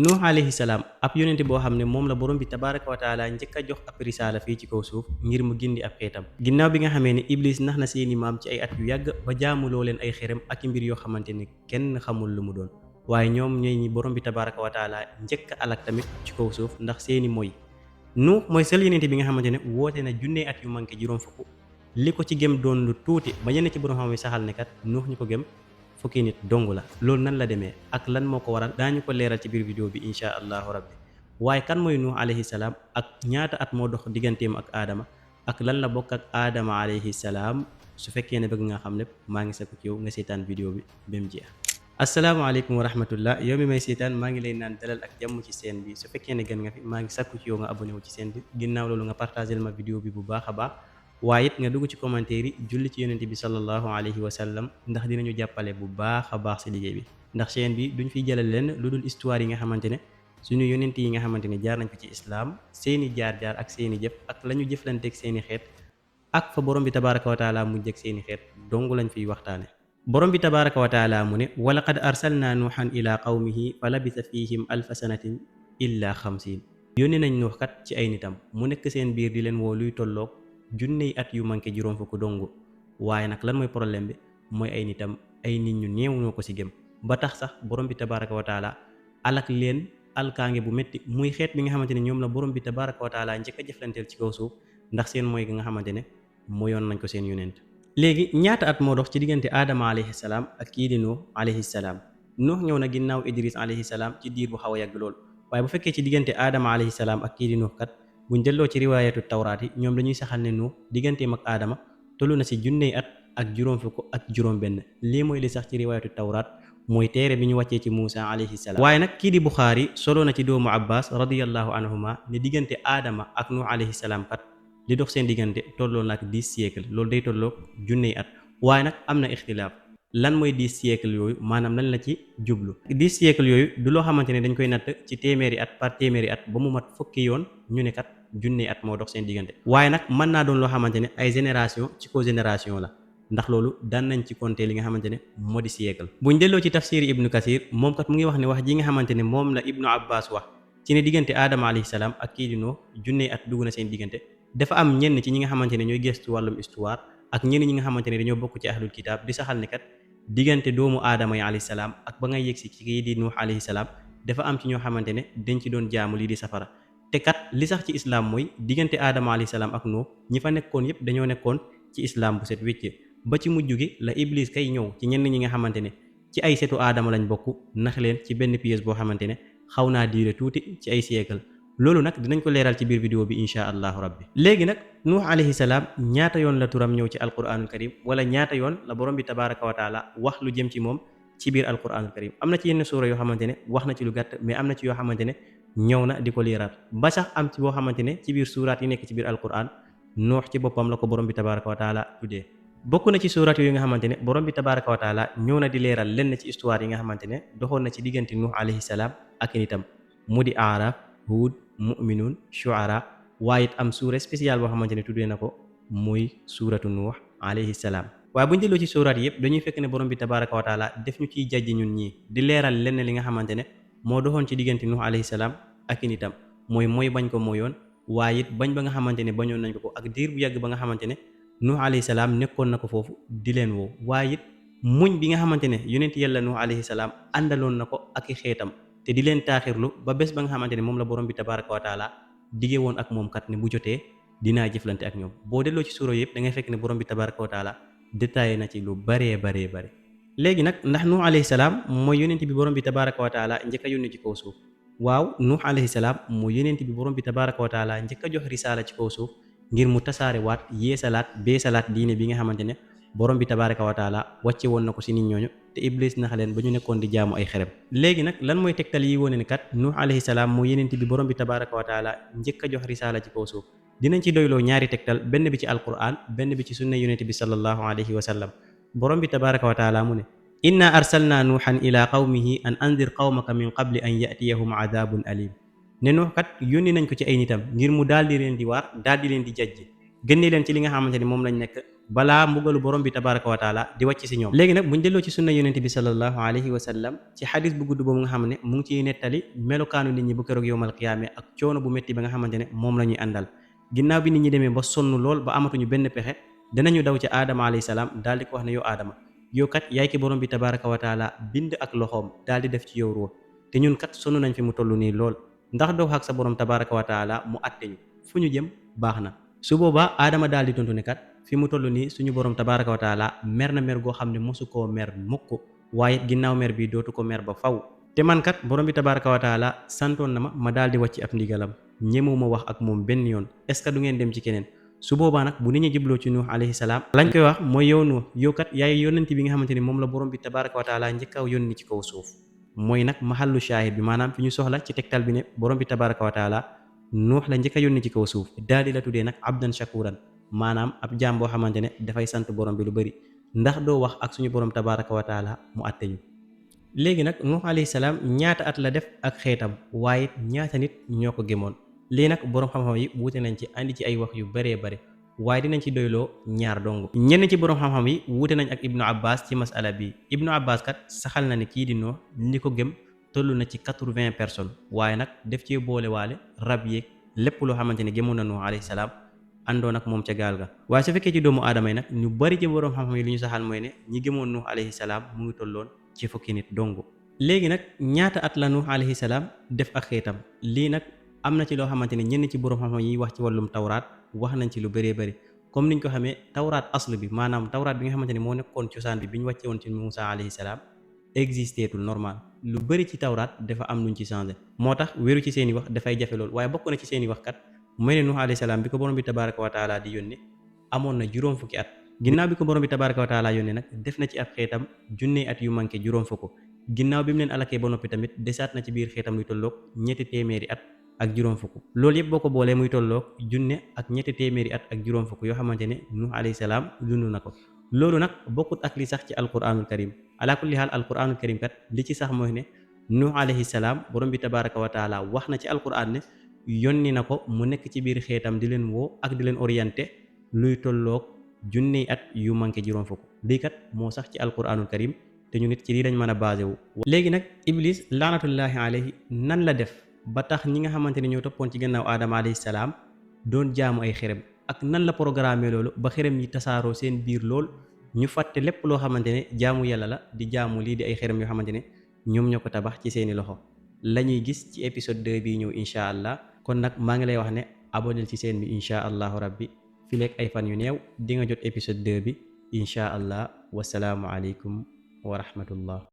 nuux alayhi salaam ab yonente boo xam ne moom la borom bi tabaraka wa taala njëkk a jox ab risaala fii ci kaw suuf ngir mu gindi ab xeetam ginnaaw bi nga xamee ne iblis nax na seeni maam ci ay at yu yàgg ba jaamuloo leen ay xerem ak i mbir yoo xamante ne kenn xamul lu mu doon waaye ñoom ñooy ñi borom bi tabaraka wa taala njëkk a alak tamit ci kaw suuf ndax seeni moy nuux mooy sel yonente bi nga xamante ne woote na junnee at yu manqué juróom fukk li ko ci gëm doon lu tuuti ba ñenn ci borom xam yi saxal ne kat nuux ñu ko gëm fukki nit dong la loolu nan la demee ak lan moo ko waral daañu ko leeral ci biir vidéo bi insha allahu rabbi waaye kan mooy nuux alayhi salaam ak ñaata at moo dox digganteem ak aadama ak lan la bokk ak aadama alayhi salaam su fekkee ne bëgg nga xam lépp maa ngi sakku ci yow nga seetaan vidéo bi ba mu jeex. asalaamaaleykum wa rahmatullah yow mi may seetaan maa ngi lay naan dalal ak jàmm ci seen bi su fekkee ne gën nga fi maa ngi sakku ci yow nga abonné wu ci seen bi ginnaaw loolu nga partagé ma vidéo bi bu baax a baax waaye it nga dugg ci commentaire yi julli ci yonente bi sallallahu alayhi wa sallam ndax dinañu jàppale bu baax a baax si liggéey bi ndax chaîne bi duñ fiy jëlal leen lu dul histoire yi nga xamante ne suñu yonente yi nga xamante ne jaar nañ ko ci islaam seeni jaar-jaar ak seeni jëf ak la ñu jëflanteeg seeni xeet ak fa borom bi tabaraka wa taala mujj ak seeni xeet dong lañ fiy waxtaane borom bi tabaraka wa taala mu ne walaqad arsalna nuuhan ila qawmihi fa labisa fihim alfa sanatin illa 50 yónni nañ nuux kat ci ay nitam mu nekk seen biir di leen woo luy tolloog junney at yu manqué juróom fukk dong waaye nag lan mooy problème bi mooy ay nitam ay nit ñu néew ñoo ko ci gëm ba tax sax borom bi tabaraka wa taala alak leen alkaange bu métti muy xeet bi nga xamante ne ñoom la borom bi tabaraka wa taala njëkk a jëflanteel ci kaw suuf ndax seen mooy gi nga xamante ne moyoon nañ ko seen yonent léegi ñaata at moo dox ci diggante aadama alayhi salaam ak kii di nuux alayhi salaam nuux ñëw na ginnaaw idris alayhi salaam ci diir bu xaw a yàgg lool waaye bu fekkee ci diggante aadama alayhi salaam ak kii di nuux kat buñ delloo ci riwaayatu tawraat yi ñoom dañuy saxal ne nuux digganteem ak aadama tollu na ci junney at ak juróom fukk ak juróom benn lii mooy li sax ci riwaayatu tawraat mooy téere bi ñu wàccee ci Muusa alayhi salaam waaye nag kii di Buxaari solo na ci doomu Abbas radiyallahu anhuma ne diggante aadama ak nuux alayhi salaam kat li dox seen diggante tolloo na ak 10 siècle loolu day tolloog junney at waaye nag am na ixtilaaf lan mooy 10 siècle yooyu maanaam lan la ci jublu 10 siècle yooyu du loo xamante ne dañ koy natt ci téeméeri at par téeméeri at ba mu mat fukki yoon ñu ne kat junney at moo dox seen diggante waaye nag mën naa doon loo xamante ne ay génération ci ko génération la ndax loolu daan nañ ci compter li nga xamante ne moo di siècle buñ delloo ci tafsir ibnu kasir moom kat mu ngi wax ne wax ji nga xamante ne moom la ibnu abbas wax ci ne diggante aadama alayhi salaam ak kii di Nuux junney at dugg na seen diggante dafa am ñenn ci ñi nga xamante ne ñooy gëstu wàllum histoire ak ñenn ñi nga xamante ne dañoo bokk ci ahlul kitaab di saxal ne kat diggante doomu aadama yi alayhi salaam ak ba ngay yegsi ci kii di Nuux alayhi salaam dafa am ci ñoo xamante ne dañ ci doon jaamu lii di safara te kat li sax ci islam mooy diggante aadama alayhi salaam ak Nuux ñi fa nekkoon yépp dañoo nekkoon ci islam bu set wécce ba ci mujj gi la iblis kay ñëw ci ñenn ñi nga xamante ne ci ay setu aadama lañ bokk nax leen ci benn pièce boo xamante ne xaw naa diire tuuti ci ay siècle loolu nag dinañ ko leeral ci biir vidéo bi insha allahu rabbi léegi nag nuux alayhi salaam ñaata yoon la turam ñëw ci alquranul karim wala ñaata yoon la borom bi tabaraka wa taala wax lu jëm ci moom ci biir alquranul karim am na ci yenn suura yoo xamante ne wax na ci lu gàtt mais am na ci yoo xamante ne ñëw na di ko leeral ba sax am ci boo xamante ne ci biir suuraat yi nekk ci biir alquran nuux ci boppam la ko borom bi tabaraka wa taala tuddee bokk na ci suuraat yooyu nga xamante ne borom bi tabaraka wa taala ñëw na di leeral lenn ci histoire yi nga xamante ne doxoon na ci diggante nuux alayhi salaam ak nitam mu di aaraf huud mu'minun shu'ara waaye it am suura spécial boo xamante ne tuddee na ko muy suuratu nuux alayhi salaam waaye bu ñu delloo ci suuraat yëpp dañuy fekk ne borom bi tabaraka wa taala def ñu ciy jajji ñun ñii di leeral lenn li nga xamante ne moo doxoon ci diggante nuux alayhi salaam ak nitam mooy bañ ko mooyoon waaye it bañ ba nga xamante ne bañoon nañ ko ak diir bu yàgg ba nga xamante ne nuux alayhi salaam nekkoon na ko foofu di leen woo waaye it muñ bi nga xamante ne yonent yàlla nuux alayhi salaam àndaloon na ko ak i xeetam te di leen taaxirlu ba bés ba nga xamante ne moom la borom bi tabaraka wa taala diggee woon ak moom kat ne bu jotee dinaa jëflante ak ñoom boo delloo ci suura yëpp da ngay fekk ne borom bi tabaraka wa taala détaillé na ci lu baree bare léegi nag ndax nuux alayhi salaam mooy yonent bi borom bi tabaraka wa taala njëkk a yónni ci kaw suuf waaw nuux alayhi salaam mooy yonent bi borom bi tabaraka wa taala njëkk a jox risaala ci kaw suuf ngir mu tasaare waat yeesalaat beesalaat diine bi nga xamante ne borom bi tabaraka wa taala wàcce woon na ko si nit ñooñu te iblis nax leen ba ñu nekkoon di jaamu ay xerem léegi nag lan mooy tegtal yi wone ne kat nuux alayhi salaam moo yenent bi borom bi tabaraka wa taala njëkk a jox risaala ci kaw suuf dinañ ci doyloo ñaari tegtal benn bi ci alquran benn bi ci sunna yonent bi sallallahu alayhi wa sallam borom bi tabaraka wa taala mu ne inna arsalna nuuhan ila qawmihi an andir qawmaka min qabli an yatiyahum adabun alim ne nuux kat yónni nañ ko ci ay nitam ngir mu daal di leen di waar daal di leen di jajji génne leen ci li nga xamante ne moom lañ nekk balaa mbugalu borom bi tabaraka wa taala di wàcc si ñoom. léegi nag buñ delloo ci sunna yonente bi sallallahu alayhi wa sallam ci xadis bu gudd boobu nga xam ne mu ngi ciy nettali melokaanu nit ñi bu keroog yowmal qiyaame ak coono bu métti ba nga xamante ne moom la ñuy àndal. ginnaaw bi nit ñi demee ba sonn lool ba amatuñu benn pexe danañu daw ci aadama alayhi salaam daal di ko wax ne yow aadama yow kat yaay ki borom bi tabaraka wa taala bind ak loxoom daal di def ci yow ruux te ñun kat sonn nañ fi mu toll nii lool ndax doo ak sa borom tabaraka wa taala mu atte ñu fu ñu jëm baax na. su boobaa aadama daal di tontu ne kat fi mu toll nii suñu borom tabaraka wa taala mer na mer goo xam ne mosu koo mer mukk waaye ginnaaw mer bi dootu ko mer ba faw te man kat borom bi tabaraka wa taala santoon na ma daal di wàcc ab ndigalam ñemewuma wax ak moom benn yoon est-ce que du ngeen dem ci keneen. su boobaa nag bu nit ñi jubloo ci nuux alayhi salaam lañ koy wax mooy yow nuux yow kat yaay yónnent bi nga xamante ni moom la borom bi tabaraka wa taala njëkkaaw yónni ci kaw suuf mooy nag mahallu shaahid bi maanaam fi ñu soxla ci tegtal bi ne borom bi tabaraka wa taala nuux la njëkk a yónni ci kaw suuf daal di la tuddee nag abdan shakuran maanaam ab jaam boo xamante ne dafay sant borom bi lu bëri ndax doo wax ak suñu borom tabaraka wa taala mu àtte ñu. léegi nag nuux alayhi salaam ñaata at la def ak xeetam waaye ñaata nit ñoo ko gémoon lii nag boroom xam-xam yi wuute nañ ci andi ci ay wax yu baree bare waaye dinañ ci doyloo ñaar dong. ñenn ci boroom xam-xam yi wuute nañ ak ibnu abbas ci masala bi ibnu abbas kat saxal na ne kii di Nuux ñi ko gëm toll na ci 80 personnes waaye nag def cee boole waale rab yeeg lépp loo xamante ne gëmoon na Nuux alayhi salaam àndoon ak moom ca gaal ga. waaye su fekkee ci doomu aadama yi nag ñu bari ci boroom xam-xam yi li ñu saxal mooy ne ñi gëmoon Nuux alayhi salaam mu ngi tolloon ci fukki nit dong. léegi nag ñaata at la Nuux alayhi salaam def ak xeetam lii nag am na ci loo xamante ne ñenn ci boroom xam-xam yi wax ci wàllum tawraat wax nañ ci lu bëree bëri comme niñ ko xamee tawraat asl bi maanaam tawraat bi nga xamante ne moo nekkoon cosaan bi ñu wàcce woon ci Muusa alayhi salaam existeetul normal lu bëri ci tawraat dafa am luñ ci changé moo tax wéru ci seeni wax dafay jafe lool waaye bokk na ci seeni wax kat mooy ne Nuux alayhi salaam bi ko borom bi tabaraka wa taala di yónni amoon na juróom fukki at ginnaaw bi ko borom bi tabaraka wa taala yónni nag def na ci ab xeetam junne at yu manqué juróom fukk ginnaaw bi mu leen alakee ba noppi tamit desaat na ci biir xeetam luy tolloog ñetti téeméeri at ak juróom fukk loolu yëpp boo ko boolee muy tolloog junne ak ñetti téeméeri at ak juróom fukk yoo xamante ne Nuux alayhi salaam dund na ko loolu nag bokkut ak li sax ci alquranul karim ala kulli haal alquranul karim kat li ci sax mooy ne Nuux alayhi salaam borom bi tabaraka wa taala wax na ci alquran ne yónni na ko mu nekk ci biir xeetam di leen woo ak di leen orienté luy tolloog junniy at yu manqué juróom fukk lii kat moo sax ci alquranul karim te ñu nit ci lii dañ mën a basé wu. léegi nag iblis laanatullahi alayhi nan la def ba tax ñi nga xamante ne ñoo toppoon ci gannaaw aadama alayhi salaam doon jaamu ay xerem ak nan la programme loolu ba xerem yi tasaaroo seen biir lool ñu fàtte lépp loo xamante ne jaamu yàlla la di jaamu lii di ay xerem yoo xamante ne ñoom ñoo ko tabax ci seeni loxo la ñuy gis ci épisode 2 bii ñëw incha allah kon nag maa ngi lay wax ne abonné ci seen bi incha allahu rabbi fi lekk ay fan yu néew di nga jot épisode 2 bi incha allah wasalaamu aleykum wa rahmatullah